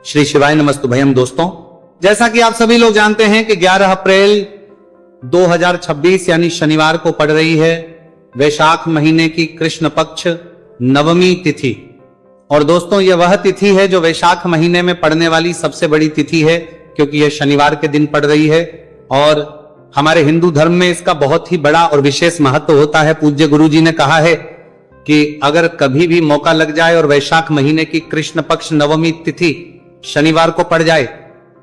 श्री शिवाय नमस्तुभयम। दोस्तों, जैसा कि आप सभी लोग जानते हैं कि 11 अप्रैल 2026 यानी शनिवार को पड़ रही है वैशाख महीने की कृष्ण पक्ष नवमी तिथि। और दोस्तों, यह वह तिथि है जो वैशाख महीने में पड़ने वाली सबसे बड़ी तिथि है, क्योंकि यह शनिवार के दिन पड़ रही है। और हमारे हिंदू धर्म में इसका बहुत ही बड़ा और विशेष महत्व होता है। पूज्य गुरु जी ने कहा है कि अगर कभी भी मौका लग जाए और वैशाख महीने की कृष्ण पक्ष नवमी तिथि शनिवार को पड़ जाए,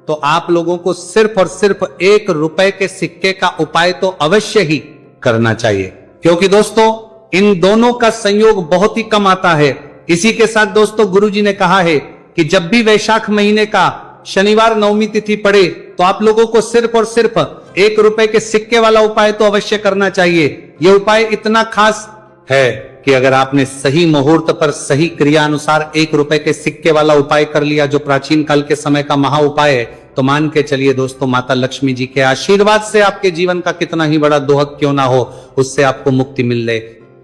तो आप लोगों को सिर्फ और सिर्फ 1 रुपए के सिक्के का उपाय तो अवश्य ही करना चाहिए, क्योंकि दोस्तों इन दोनों का संयोग बहुत ही कम आता है। इसी के साथ दोस्तों, गुरुजी ने कहा है कि जब भी वैशाख महीने का शनिवार नवमी तिथि पड़े तो आप लोगों को सिर्फ और सिर्फ 1 रुपए के सिक्के वाला उपाय तो अवश्य करना चाहिए। यह उपाय इतना खास है कि अगर आपने सही मुहूर्त पर सही क्रिया अनुसार 1 रुपए के सिक्के वाला उपाय कर लिया, जो प्राचीन काल के समय का महा उपाय है, तो मान के चलिए दोस्तों, माता लक्ष्मी जी के आशीर्वाद से आपके जीवन का कितना ही बड़ा दोहक क्यों ना हो, उससे आपको मुक्ति मिलने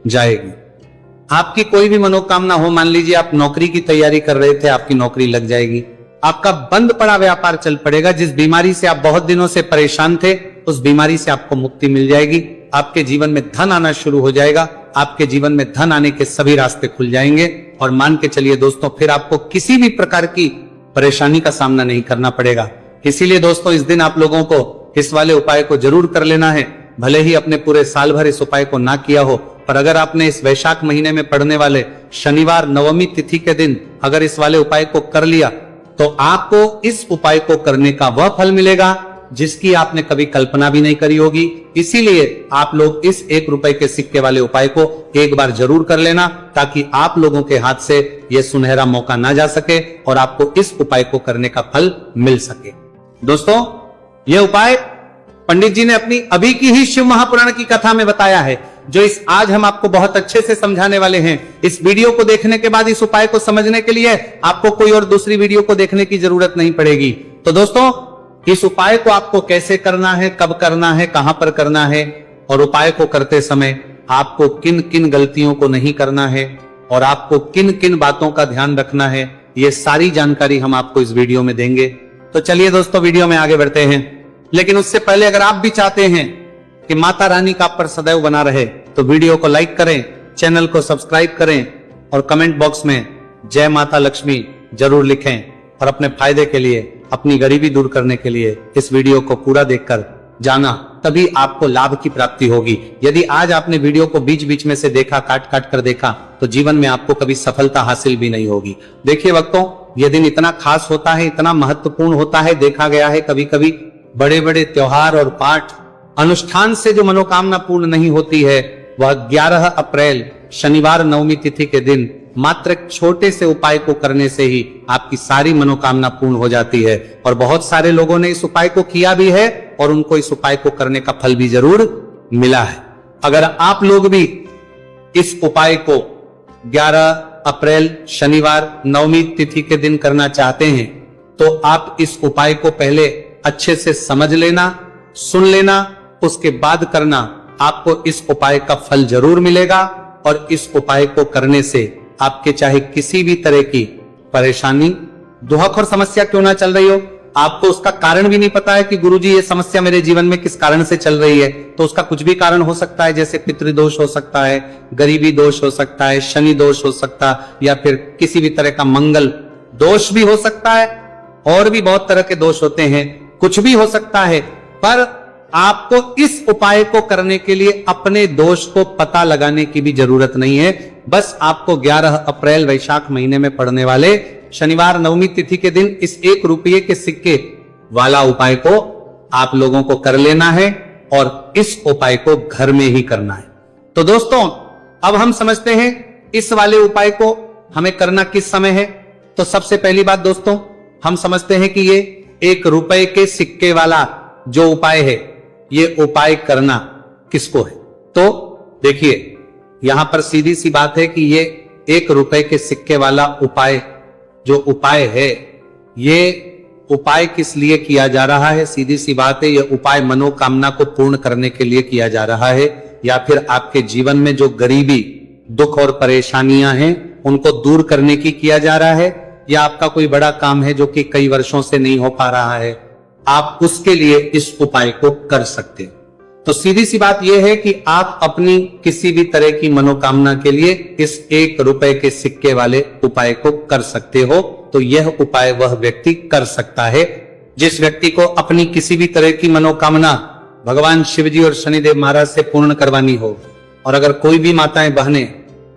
जाएगी। आपकी कोई भी मनोकामना हो, मान लीजिए आप नौकरी की तैयारी कर रहे थे, आपकी नौकरी लग जाएगी। आपका बंद पड़ा व्यापार चल पड़ेगा। जिस बीमारी से आप बहुत दिनों से परेशान थे, उस बीमारी से आपको मुक्ति मिल जाएगी। आपके जीवन में धन आना शुरू हो जाएगा। आपके जीवन में धन आने के सभी रास्ते खुल जाएंगे। और मान के चलिए दोस्तों, फिर आपको किसी भी प्रकार की परेशानी का सामना नहीं करना पड़ेगा। इसीलिए दोस्तों, इस दिन आप लोगों को इस वाले उपाय को जरूर कर लेना है। भले ही अपने पूरे साल भर इस उपाय को ना किया हो, पर अगर आपने इस वैशाख महीने में पड़ने वाले शनिवार नवमी तिथि के दिन अगर इस वाले उपाय को कर लिया, तो आपको इस उपाय को करने का वह फल मिलेगा जिसकी आपने कभी कल्पना भी नहीं करी होगी। इसीलिए आप लोग इस 1 रुपए के सिक्के वाले उपाय को एक बार जरूर कर लेना, ताकि आप लोगों के हाथ से यह सुनहरा मौका ना जा सके और आपको इस उपाय को करने का फल मिल सके। दोस्तों, यह उपाय पंडित जी ने अपनी अभी की ही शिव महापुराण की कथा में बताया है, जो इस आज हम आपको बहुत अच्छे से समझाने वाले हैं। इस वीडियो को देखने के बाद इस उपाय को समझने के लिए आपको कोई और दूसरी वीडियो को देखने की जरूरत नहीं पड़ेगी। तो दोस्तों, इस उपाय को आपको कैसे करना है, कब करना है, कहां पर करना है, और उपाय को करते समय आपको किन किन गलतियों को नहीं करना है, और आपको किन किन बातों का ध्यान रखना है, ये सारी जानकारी हम आपको इस वीडियो में देंगे। तो चलिए दोस्तों, वीडियो में आगे बढ़ते हैं। लेकिन उससे पहले अगर आप भी चाहते हैं कि माता रानी का आप पर सदैव बना रहे, तो वीडियो को लाइक करें, चैनल को सब्सक्राइब करें और कमेंट बॉक्स में जय माता लक्ष्मी जरूर लिखें। और अपने फायदे के लिए, अपनी गरीबी दूर करने के लिए इस वीडियो को पूरा देखकर जाना, तभी आपको लाभ की प्राप्ति होगी। यदि आज आपने वीडियो को बीच बीच में से देखा, काट काट कर देखा, तो जीवन में आपको कभी सफलता हासिल भी नहीं होगी। देखिए वक्तों, यह दिन इतना खास होता है, इतना महत्वपूर्ण होता है। देखा गया है कभी कभी बड़े बड़े त्योहार और पाठ अनुष्ठान से जो मनोकामना पूर्ण नहीं होती है, वह 11 अप्रैल शनिवार नवमी तिथि के दिन मात्र एक छोटे से उपाय को करने से ही आपकी सारी मनोकामना पूर्ण हो जाती है। और बहुत सारे लोगों ने इस उपाय को किया भी है और उनको इस उपाय को करने का फल भी जरूर मिला है। अगर आप लोग भी इस उपाय को 11 अप्रैल शनिवार नवमी तिथि के दिन करना चाहते हैं, तो आप इस उपाय को पहले अच्छे से समझ लेना, सुन लेना, उसके बाद करना। आपको इस उपाय का फल जरूर मिलेगा। और इस उपाय को करने से आपके चाहे किसी भी तरह की परेशानी, दुख और समस्या क्यों ना चल रही हो, आपको उसका कारण भी नहीं पता है कि गुरुजी ये समस्या मेरे जीवन में किस कारण से चल रही है, तो उसका कुछ भी कारण हो सकता है। जैसे पितृदोष हो सकता है, गरीबी दोष हो सकता है, शनि दोष हो सकता है, या फिर किसी भी तरह का मंगल दोष भी हो सकता है, और भी बहुत तरह के दोष होते हैं, कुछ भी हो सकता है। पर आपको इस उपाय को करने के लिए अपने दोष को पता लगाने की भी जरूरत नहीं है। बस आपको 11 अप्रैल वैशाख महीने में पड़ने वाले शनिवार नवमी तिथि के दिन इस 1 रुपये के सिक्के वाला उपाय को आप लोगों को कर लेना है, और इस उपाय को घर में ही करना है। तो दोस्तों, अब हम समझते हैं इस वाले उपाय को हमें करना किस समय है। तो सबसे पहली बात दोस्तों, हम समझते हैं कि ये 1 रुपए के सिक्के वाला जो उपाय है, ये उपाय करना किसको है। तो देखिए, यहां पर सीधी सी बात है कि ये 1 रुपए के सिक्के वाला उपाय जो उपाय है, ये उपाय किस लिए किया जा रहा है। सीधी सी बात है, यह उपाय मनोकामना को पूर्ण करने के लिए किया जा रहा है, या फिर आपके जीवन में जो गरीबी, दुख और परेशानियां हैं, उनको दूर करने की किया जा रहा है, या आपका कोई बड़ा काम है जो कि कई वर्षों से नहीं हो पा रहा है, आप उसके लिए इस उपाय को कर सकते हैं। तो सीधी सी बात यह है कि आप अपनी किसी भी तरह की मनोकामना के लिए इस 1 रुपए के सिक्के वाले उपाय को कर सकते हो। तो यह उपाय वह व्यक्ति कर सकता है जिस व्यक्ति को अपनी किसी भी तरह की मनोकामना भगवान शिवजी और शनिदेव महाराज से पूर्ण करवानी हो। और अगर कोई भी माताएं बहनें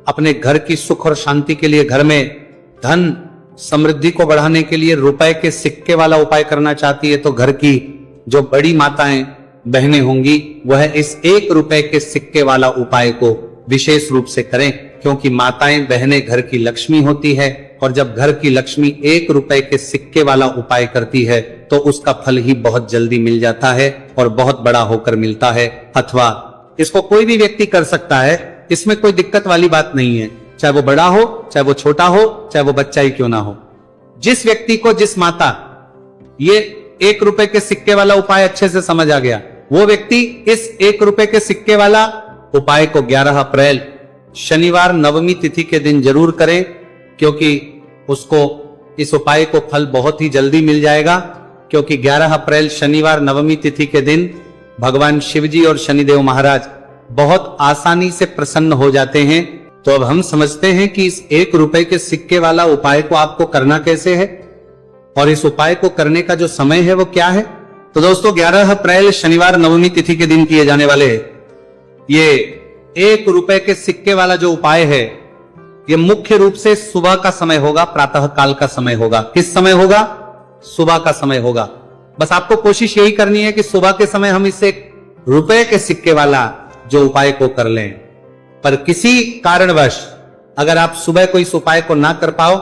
अपने घर की सुख और शांति के लिए, घर में धन समृद्धि को बढ़ाने के लिए रुपए के सिक्के वाला उपाय करना चाहती है, तो घर की जो बड़ी माताएं बहनें होंगी वह इस 1 रुपए के सिक्के वाला उपाय को विशेष रूप से करें, क्योंकि माताएं बहनें घर की लक्ष्मी होती है। और जब घर की लक्ष्मी 1 रुपए के सिक्के वाला उपाय करती है तो उसका फल ही बहुत जल्दी मिल जाता है और बहुत बड़ा होकर मिलता है। अथवा इसको कोई भी व्यक्ति कर सकता है, इसमें कोई दिक्कत वाली बात नहीं है, चाहे वो बड़ा हो, चाहे वो छोटा हो, चाहे वो बच्चा ही क्यों ना हो। जिस व्यक्ति को, जिस माता ये 1 रुपए के सिक्के वाला उपाय अच्छे से समझ आ गया, वो व्यक्ति इस 1 रुपए के सिक्के वाला उपाय को 11 अप्रैल शनिवार नवमी तिथि के दिन जरूर करें, क्योंकि उसको इस उपाय को फल बहुत ही जल्दी मिल जाएगा। क्योंकि 11 अप्रैल शनिवार नवमी तिथि के दिन भगवान शिवजी और शनिदेव महाराज बहुत आसानी से प्रसन्न हो जाते हैं। तो अब हम समझते हैं कि इस 1 रुपए के सिक्के वाला उपाय को आपको करना कैसे है और इस उपाय को करने का जो समय है वो क्या है। तो दोस्तों 11 अप्रैल शनिवार नवमी तिथि के दिन किए जाने वाले ये 1 रुपए के सिक्के वाला जो उपाय है, ये मुख्य रूप से सुबह का समय होगा, प्रातः काल का समय होगा। किस समय होगा? सुबह का समय होगा। बस आपको कोशिश यही करनी है कि सुबह के समय हम इस 1 रुपए के सिक्के वाला जो उपाय को कर लें। पर किसी कारणवश अगर आप सुबह को इस उपाय को ना कर पाओ,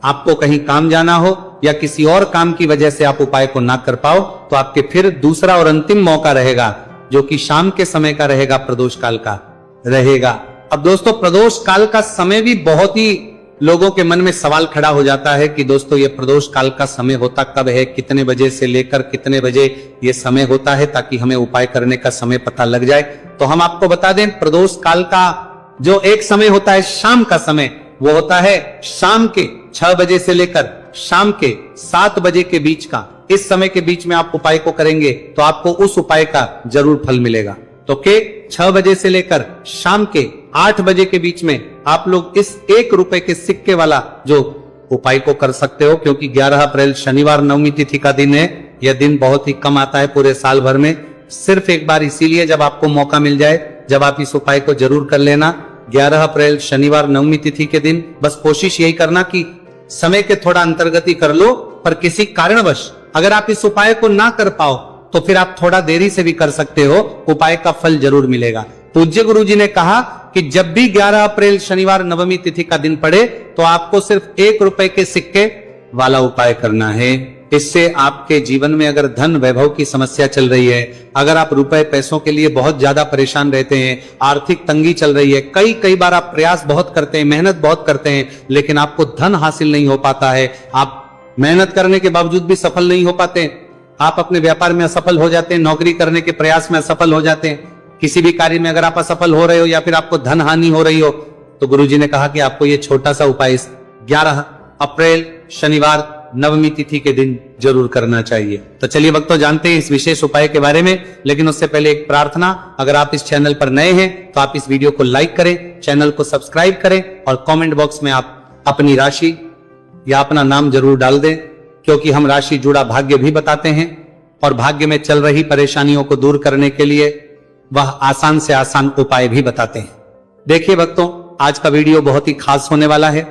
आपको कहीं काम जाना हो या किसी और काम की वजह से आप उपाय को ना कर पाओ, तो आपके फिर दूसरा और अंतिम मौका रहेगा, जो कि शाम के समय का रहेगा, प्रदोष काल का रहेगा। अब दोस्तों प्रदोष काल का समय भी बहुत ही लोगों के मन में सवाल खड़ा हो जाता है कि दोस्तों ये प्रदोष काल का समय होता कब है, कितने बजे से लेकर कितने बजे ये समय होता है, ताकि हमें उपाय करने का समय पता लग जाए। तो हम आपको बता दें, प्रदोष काल का जो एक समय होता है शाम का समय, वो होता है शाम के 6 बजे से लेकर शाम के 7 बजे के बीच का। इस समय के बीच में आप उपाय को करेंगे तो आपको उस उपाय का जरूर फल मिलेगा। तो के 6 बजे से लेकर शाम के 8 बजे के बीच में आप लोग इस 1 रुपए के सिक्के वाला जो उपाय को कर सकते हो। क्योंकि 11 अप्रैल शनिवार नवमी तिथि का दिन है, यह दिन बहुत ही कम आता है पूरे साल भर में, सिर्फ एक बार इसीलिए जब आपको मौका मिल जाए, जब आप इस उपाय को जरूर कर लेना। 11 अप्रैल शनिवार नवमी तिथि के दिन बस कोशिश यही करना कि समय के थोड़ा अंतर्गति कर लो, पर किसी कारणवश अगर आप इस उपाय को ना कर पाओ तो फिर आप थोड़ा देरी से भी कर सकते हो, उपाय का फल जरूर मिलेगा। पूज्य गुरु जी ने कहा कि जब भी 11 अप्रैल शनिवार नवमी तिथि का दिन पड़े तो आपको सिर्फ 1 रुपए के सिक्के वाला उपाय करना है। इससे आपके जीवन में अगर धन वैभव की समस्या चल रही है, अगर आप रुपए पैसों के लिए बहुत ज्यादा परेशान रहते हैं, आर्थिक तंगी चल रही है, कई बार आप प्रयास बहुत करते हैं, मेहनत बहुत करते हैं, लेकिन आपको धन हासिल नहीं हो पाता है, आप मेहनत करने के बावजूद भी सफल नहीं हो पाते, आप अपने व्यापार में असफल हो जाते हैं, नौकरी करने के प्रयास में असफल हो जाते हैं, किसी भी कार्य में अगर आप असफल हो रहे हो या फिर आपको धन हानि हो रही हो, तो गुरुजी ने कहा कि आपको ये छोटा सा उपाय 11 अप्रैल शनिवार नवमी तिथि के दिन जरूर करना चाहिए। तो चलिए भक्तों जानते हैं इस विशेष उपाय के बारे में, लेकिन उससे पहले एक प्रार्थना, अगर आप इस चैनल पर नए हैं तो आप इस वीडियो को लाइक करें, चैनल को सब्सक्राइब करें और कमेंट बॉक्स में आप अपनी राशि या अपना नाम जरूर डाल दें, क्योंकि हम राशि जुड़ा भाग्य भी बताते हैं और भाग्य में चल रही परेशानियों को दूर करने के लिए वह आसान से आसान उपाय भी बताते हैं। देखिए भक्तों, आज का वीडियो बहुत ही खास होने वाला है,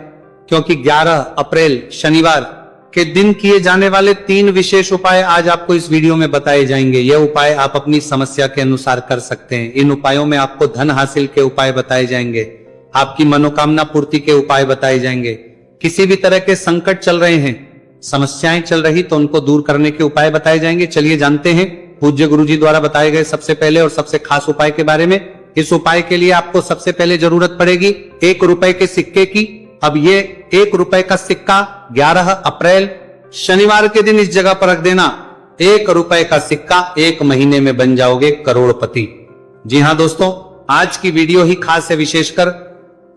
क्योंकि 11 अप्रैल शनिवार के दिन किए जाने वाले 3 विशेष उपाय आज आपको इस वीडियो में बताए जाएंगे। यह उपाय आप अपनी समस्या के अनुसार कर सकते हैं। इन उपायों में आपको धन हासिल के उपाय बताए जाएंगे, आपकी मनोकामना पूर्ति के उपाय बताए जाएंगे, किसी भी तरह के संकट चल रहे हैं, समस्याएं चल रही तो उनको दूर करने के उपाय बताए जाएंगे। चलिए जानते हैं पूज्य गुरुजी द्वारा बताए गए सबसे पहले और सबसे खास उपाय के बारे में। इस उपाय के लिए आपको सबसे पहले जरूरत पड़ेगी 1 रुपए के सिक्के की। अब ये 1 रुपए का सिक्का 11 अप्रैल शनिवार के दिन इस जगह पर रख देना। 1 रुपए का सिक्का 1 महीने में बन जाओगे करोड़पति। जी हाँ दोस्तों, आज की वीडियो ही खास है, विशेषकर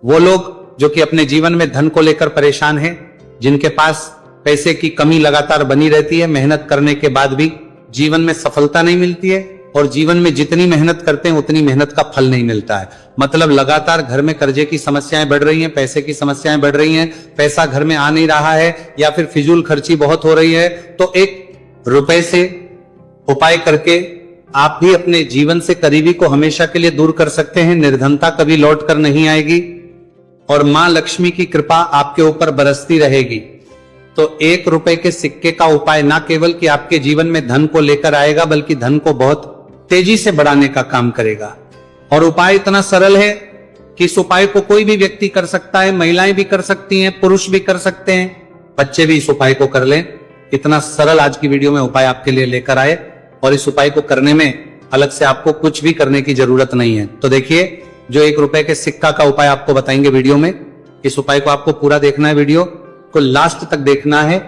वो लोग जो कि अपने जीवन में धन को लेकर परेशान हैं, जिनके पास पैसे की कमी लगातार बनी रहती है, मेहनत करने के बाद भी जीवन में सफलता नहीं मिलती है, और जीवन में जितनी मेहनत करते हैं उतनी मेहनत का फल नहीं मिलता है। मतलब लगातार घर में कर्जे की समस्याएं बढ़ रही हैं, पैसे की समस्याएं बढ़ रही हैं, पैसा घर में आ नहीं रहा है, या फिर फिजूल खर्ची बहुत हो रही है, तो एक रुपए से उपाय करके आप भी अपने जीवन से करीबी को हमेशा के लिए दूर कर सकते हैं। निर्धनता कभी लौट कर नहीं आएगी और मां लक्ष्मी की कृपा आपके ऊपर बरसती रहेगी। तो 1 रुपए के सिक्के का उपाय ना केवल कि आपके जीवन में धन को लेकर आएगा, बल्कि धन को बहुत तेजी से बढ़ाने का काम करेगा। और उपाय इतना सरल है कि इस उपाय को कोई भी व्यक्ति कर सकता है, महिलाएं भी कर सकती हैं, पुरुष भी कर सकते हैं, बच्चे भी इस उपाय को कर लें। इतना सरल आज की वीडियो में उपाय आपके लिए लेकर आए, और इस उपाय को करने में अलग से आपको कुछ भी करने की जरूरत नहीं है। तो देखिए, जो 1 रुपए के सिक्का का उपाय आपको बताएंगे वीडियो में, इस उपाय को आपको पूरा देखना है, वीडियो को लास्ट तक देखना है,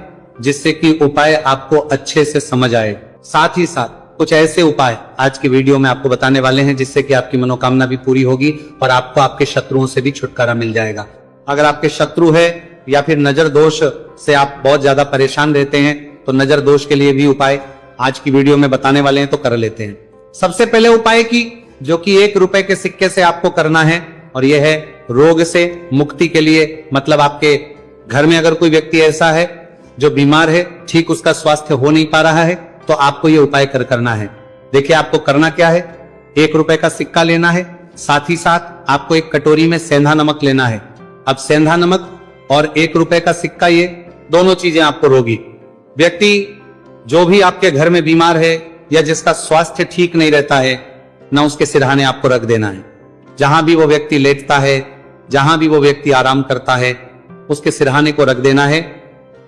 जिससे कि उपाय आपको अच्छे से समझ आए। साथ ही साथ कुछ ऐसे उपाय आज की वीडियो में आपको बताने वाले हैं जिससे कि आपकी मनोकामना भी पूरी होगी और आपको आपके शत्रुओं से भी छुटकारा मिल जाएगा। अगर आपके शत्रु है या फिर नजर दोष से आप बहुत ज्यादा परेशान रहते हैं, तो नजर दोष के लिए भी उपाय आज की वीडियो में बताने वाले हैं, तो कर लेते हैं। सबसे पहले उपाय की जो कि 1 रुपए के सिक्के से आपको करना है, और यह है रोग से मुक्ति के लिए। मतलब आपके घर में अगर कोई व्यक्ति ऐसा है जो बीमार है, ठीक उसका स्वास्थ्य हो नहीं पा रहा है, तो आपको यह उपाय करना है। देखिए आपको करना क्या है, 1 रुपए का सिक्का लेना है, साथ ही साथ आपको एक कटोरी में सेंधा नमक लेना है। अब सेंधा नमक और 1 रुपए का सिक्का, ये दोनों चीजें आपको रोगी व्यक्ति जो भी आपके घर में बीमार है या जिसका स्वास्थ्य ठीक नहीं रहता है ना, उसके सिरहाने आपको रख देना है। जहां भी वो व्यक्ति लेटता है, जहां भी वो व्यक्ति आराम करता है, उसके सिरहाने को रख देना है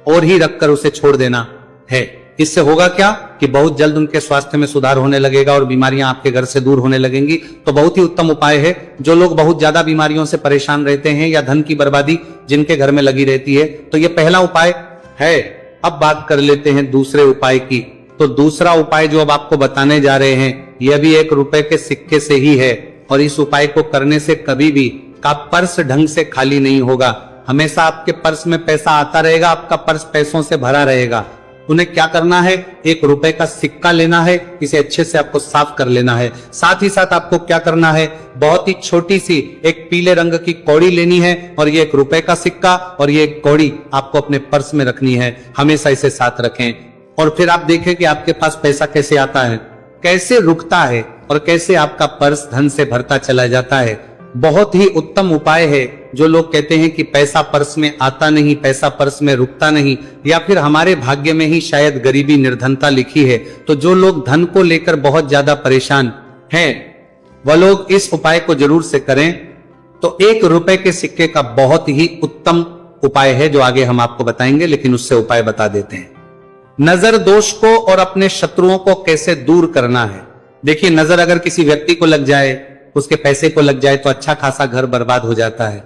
और ही रखकर उसे छोड़ देना है। इससे होगा क्या कि बहुत जल्द उनके स्वास्थ्य में सुधार होने लगेगा और बीमारियां आपके घर से दूर होने लगेंगी। तो बहुत ही उत्तम उपाय है। जो लोग बहुत ज्यादा बीमारियों से परेशान रहते हैं या धन की बर्बादी जिनके घर में लगी रहती है, तो ये पहला उपाय है। अब बात कर लेते हैं दूसरे उपाय की। तो दूसरा उपाय जो अब आपको बताने जा रहे हैं, यह भी 1 रुपए के सिक्के से ही है, और इस उपाय को करने से कभी भी का पर्स ढंग से खाली नहीं होगा। हमेशा आपके पर्स में पैसा आता रहेगा, आपका पर्स पैसों से भरा रहेगा। उन्हें क्या करना है, 1 रुपए का सिक्का लेना है, इसे अच्छे से आपको साफ कर लेना है। साथ ही साथ आपको क्या करना है, बहुत ही छोटी सी एक पीले रंग की कौड़ी लेनी है, और ये 1 रुपए का सिक्का और ये एक कौड़ी आपको अपने पर्स में रखनी है। हमेशा इसे साथ रखें, और फिर आप देखें कि आपके पास पैसा कैसे आता है, कैसे रुकता है, और कैसे आपका पर्स धन से भरता चला जाता है। बहुत ही उत्तम उपाय है। जो लोग कहते हैं कि पैसा पर्स में आता नहीं, पैसा पर्स में रुकता नहीं, या फिर हमारे भाग्य में ही शायद गरीबी निर्धनता लिखी है, तो जो लोग धन को लेकर बहुत ज्यादा परेशान हैं, वह लोग इस उपाय को जरूर से करें। तो 1 रुपए के सिक्के का बहुत ही उत्तम उपाय है जो आगे हम आपको बताएंगे, लेकिन उससे उपाय बता देते हैं। नजर दोष को और अपने शत्रुओं को कैसे दूर करना है। देखिए, नजर अगर किसी व्यक्ति को लग जाए, उसके पैसे को लग जाए, तो अच्छा खासा घर बर्बाद हो जाता है।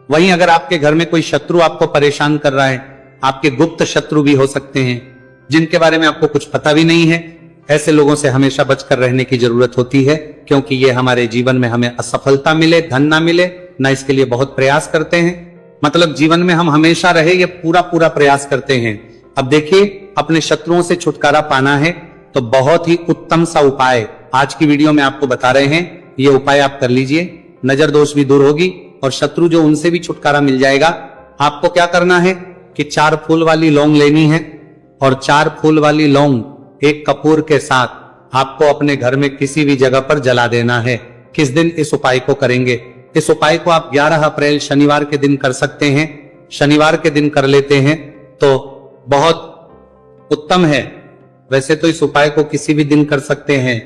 वहीं अगर आपके घर में कोई शत्रु आपको परेशान कर रहा है, आपके गुप्त शत्रु भी हो सकते हैं जिनके बारे में आपको कुछ पता भी नहीं है, ऐसे लोगों से हमेशा बचकर रहने की जरूरत होती है, क्योंकि ये हमारे जीवन में हमें असफलता मिले, धन ना मिले ना, इसके लिए बहुत प्रयास करते हैं। मतलब जीवन में हम हमेशा रहे, ये पूरा प्रयास करते हैं। अब देखिए, अपने शत्रुओं से छुटकारा पाना है तो बहुत ही उत्तम सा उपाय आज की वीडियो में आपको बता रहे हैं। ये उपाय आप कर लीजिए, नजर दोष भी दूर होगी और शत्रु जो उनसे भी छुटकारा मिल जाएगा। आपको क्या करना है कि 4 फूल वाली लौंग लेनी है, और 4 फूल वाली लौंग एक कपूर के साथ आपको अपने घर में किसी भी जगह पर जला देना है। किस दिन इस उपाय को करेंगे? इस उपाय को आप 11 अप्रैल शनिवार के दिन कर सकते हैं। शनिवार के दिन कर लेते हैं तो बहुत उत्तम है। वैसे तो इस उपाय को किसी भी दिन कर सकते हैं,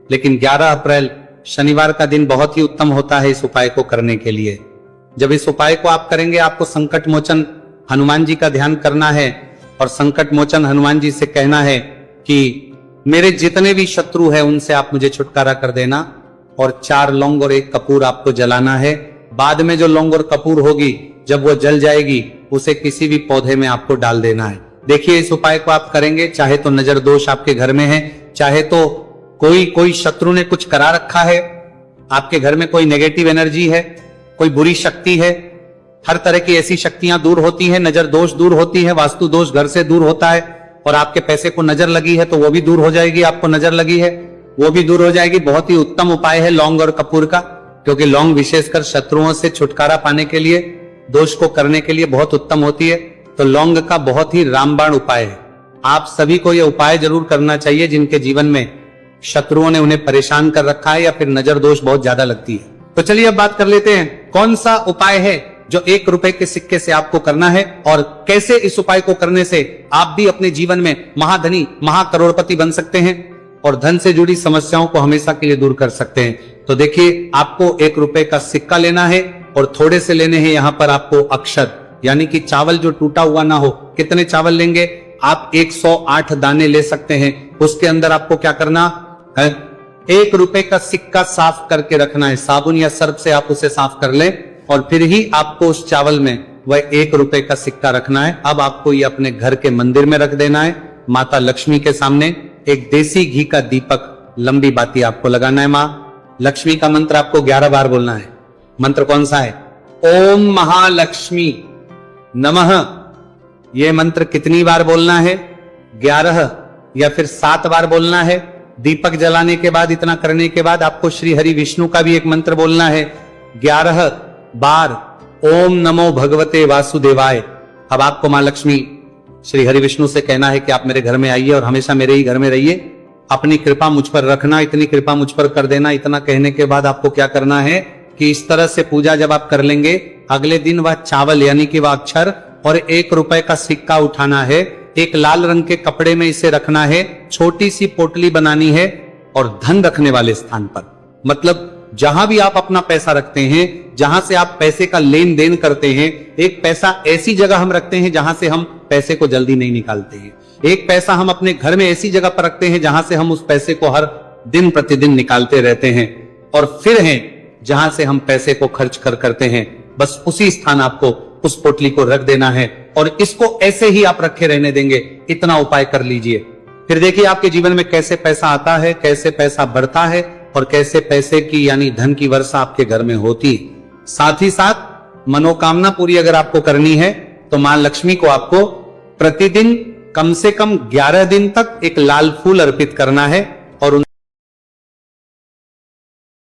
लेकिन 11 अप्रैल शनिवार का दिन बहुत ही उत्तम होता है इस उपाय को करने के लिए। जब इस उपाय को आप करेंगे, आपको संकट मोचन हनुमान जी का ध्यान करना है, और संकट मोचन हनुमान जी से कहना है कि मेरे जितने भी शत्रु हैं उनसे आप मुझे छुटकारा कर देना, और 4 लौंग और 1 कपूर आपको जलाना है। बाद में जो लौंग और कपूर होगी, जब वो जल जाएगी, उसे किसी भी पौधे में आपको डाल देना है। देखिए, इस उपाय को आप करेंगे, चाहे तो नजर दोष आपके घर में है, चाहे तो कोई शत्रु ने कुछ करा रखा है, आपके घर में कोई नेगेटिव एनर्जी है, कोई बुरी शक्ति है, हर तरह की ऐसी शक्तियां दूर होती है, नजर दोष दूर होती है, वास्तु दोष घर से दूर होता है, और आपके पैसे को नजर लगी है तो वो भी दूर हो जाएगी, आपको नजर लगी है वो भी दूर हो जाएगी। बहुत ही उत्तम उपाय है लौंग और कपूर का, क्योंकि लौंग विशेषकर शत्रुओं से छुटकारा पाने के लिए, दोष को करने के लिए बहुत उत्तम होती है। तो लौंग का बहुत ही रामबाण उपाय है। आप सभी को यह उपाय जरूर करना चाहिए जिनके जीवन में शत्रुओं ने उन्हें परेशान कर रखा है या फिर नजर दोष बहुत ज्यादा लगती है। तो चलिए अब बात कर लेते हैं कौन सा उपाय है जो 1 रुपए के सिक्के से आपको करना है, और कैसे इस उपाय को करने से आप भी अपने जीवन में महाधनी महाकरोड़पति बन सकते हैं और धन से जुड़ी समस्याओं को हमेशा के लिए दूर कर सकते हैं। तो देखिए, आपको 1 रुपए का सिक्का लेना है और थोड़े से लेने हैं यहाँ पर आपको अक्षर, यानी कि चावल जो टूटा हुआ ना हो। कितने चावल लेंगे आप? 108 दाने ले सकते हैं। उसके अंदर आपको क्या करना है? 1 रुपए का सिक्का साफ करके रखना है, साबुन या सर्फ से आप उसे साफ कर लें, और फिर ही आपको उस चावल में वह 1 रुपए का सिक्का रखना है। अब आपको ये अपने घर के मंदिर में रख देना है, माता लक्ष्मी के सामने। एक देसी घी का दीपक लंबी बाती आपको लगाना है। मां लक्ष्मी का मंत्र आपको 11 बार बोलना है। मंत्र कौन सा है? ओम महालक्ष्मी नमः। यह मंत्र कितनी बार बोलना है? 11 या फिर 7 बार बोलना है। दीपक जलाने के बाद, इतना करने के बाद आपको श्री हरि विष्णु का भी एक मंत्र बोलना है 11 बार। ओम नमो भगवते वासुदेवाय। अब आपको मां लक्ष्मी श्री हरि विष्णु से कहना है कि आप मेरे घर में आइए और हमेशा मेरे ही घर में रहिए, अपनी कृपा मुझ पर रखना, इतनी कृपा मुझ पर कर देना। इतना कहने के बाद आपको क्या करना है कि इस तरह से पूजा जब आप कर लेंगे, अगले दिन वह चावल यानी कि वह अक्षर और 1 रुपए का सिक्का उठाना है, एक लाल रंग के कपड़े में इसे रखना है, छोटी सी पोटली बनानी है और धन रखने वाले स्थान पर, मतलब जहां भी आप अपना पैसा रखते हैं, जहां से आप पैसे का लेन देन करते हैं, एक पैसा ऐसी जगह हम रखते हैं जहां से हम पैसे को जल्दी नहीं निकालते हैं। एक पैसा हम अपने घर में ऐसी जगह पर रखते हैं जहां से हम उस पैसे को हर दिन प्रतिदिन निकालते रहते हैं, और फिर है जहां से हम पैसे को खर्च करते हैं, बस उसी स्थान आपको उस पोटली को रख देना है और इसको ऐसे ही आप रखे रहने देंगे। इतना उपाय कर लीजिए, फिर देखिए आपके जीवन में कैसे पैसा आता है, कैसे पैसा बढ़ता है और कैसे पैसे की यानी धन की वर्षा आपके घर में होती है। साथ ही साथ मनोकामना पूरी अगर आपको करनी है तो मां लक्ष्मी को आपको प्रतिदिन कम से कम 11 दिन तक एक लाल फूल अर्पित करना है।